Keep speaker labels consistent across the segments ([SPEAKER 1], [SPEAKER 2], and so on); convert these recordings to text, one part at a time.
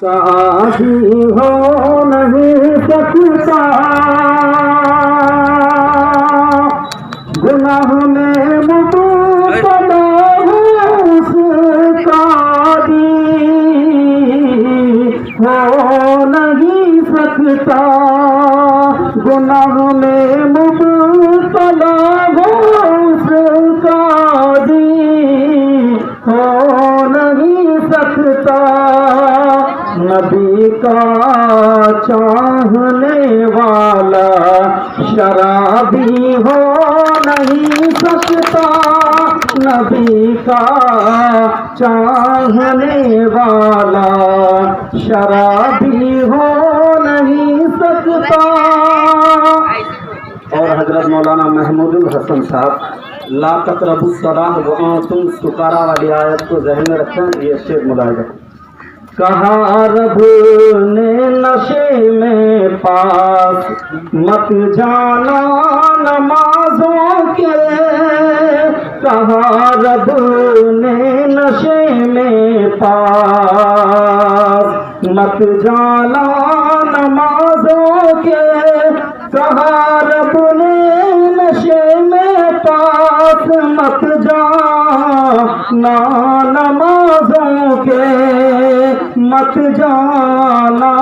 [SPEAKER 1] साथी हो नहीं सकता गुनाह में मुबतला उसका हो नहीं सकता गुनाह में मुबतला उसका हो नहीं सकता नबी का चाहने वाला शराबी हो नहीं सकता नबी का चाहने वाला शराबी हो नहीं सकता। और हजरत मौलाना महमूदुल हसन साहब ला तक़रबुस्सलाह व अंतुम सुकारा वाली आयत को ज़हन में रखें। ये शेर मुलाहिज़ा कहा रब ने नशे में पास मत जाना नमाजों के कहा रब ने नशे में पास मत जाना नमाजों के कहा रब ने नशे में पास मत जाना नमाजों के मत जाना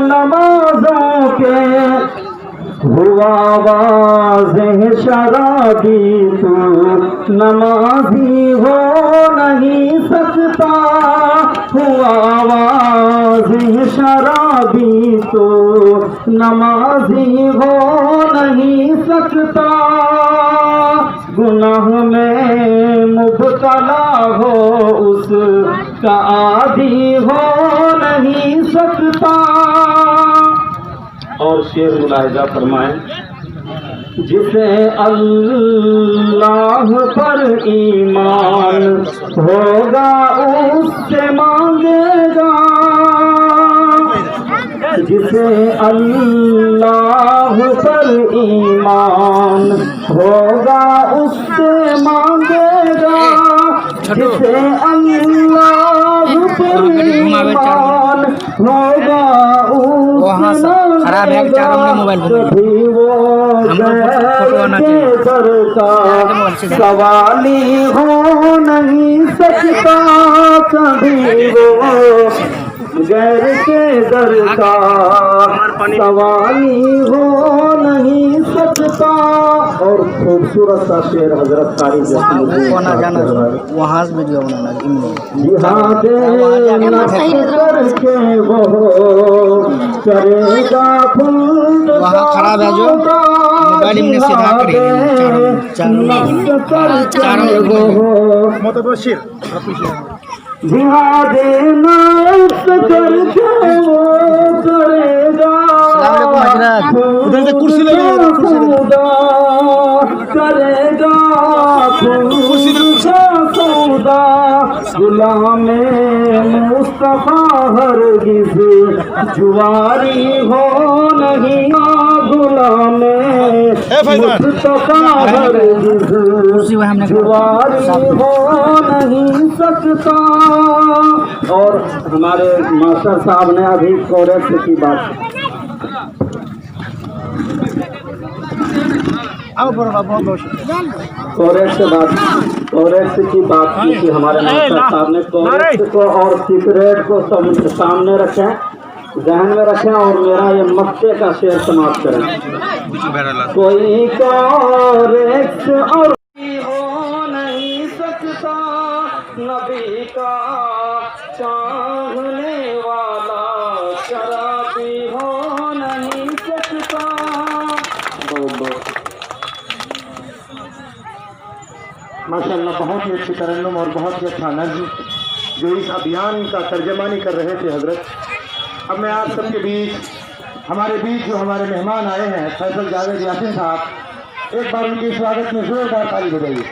[SPEAKER 1] नमाजों के हुआ वाज़ेह शराबी तू नमाजी हो नहीं सकता हुआ वाज़ेह शराबी तो नमाजी हो नहीं सकता गुनाह में मुब्तला हो उसका आदी हो नहीं सकता। और शेर मुलाहिज़ा फरमाएं जिसे अल्लाह पर ईमान होगा उससे मांगेगा जिसे अल्लाह पर ईमान होगा उससे मांगेगा जिसे अल्लाह पर ईमान होगा उससे
[SPEAKER 2] खराब है क्या हमने मोबाइल
[SPEAKER 1] सवाली हो नहीं सकता कभी वो गैर के दर का सवाली हो नहीं सकता। और खूबसूरत सा शेर हजरत कारी
[SPEAKER 2] वहाँ से वीडियो बनाना
[SPEAKER 1] करके वो करेगा
[SPEAKER 2] वहाँ खराब है जो मोबाइल में सीधा
[SPEAKER 1] जिहादे नफ्स करके वो करेगा
[SPEAKER 2] उधर से कुर्सी लगी
[SPEAKER 1] करेगा सौदा गुलाम मुस्तफा हरगिज़ जुआरी हो नहीं गुलाम मुस्तफा हरगिज़ जुआरी हो नहीं सकता। और हमारे मास्टर साहब ने अभी कोरेक्स की बात कोरेक्स की बात की थी हमारे मास्टर साहब ने कोरेक्स को और सिगरेट को सामने रखें ध्यान में रखें और मेरा ये मक्के का शेर समाप्त करें। कोई कोरेक्स और हो नहीं सकता नबी का चाहने वाला शराबी हो नहीं सकता। माशाअल्लाह बहुत ही अच्छी तरन्नुम और बहुत ही अच्छा नज़्म जो इस अभियान का तर्जमानी कर रहे थे हजरत। अब मैं आप सबके बीच हमारे बीच जो हमारे मेहमान आए हैं फैसल जावेद यासीन साहब एक बार उनके स्वागत में जोरदार ताली बजाइए।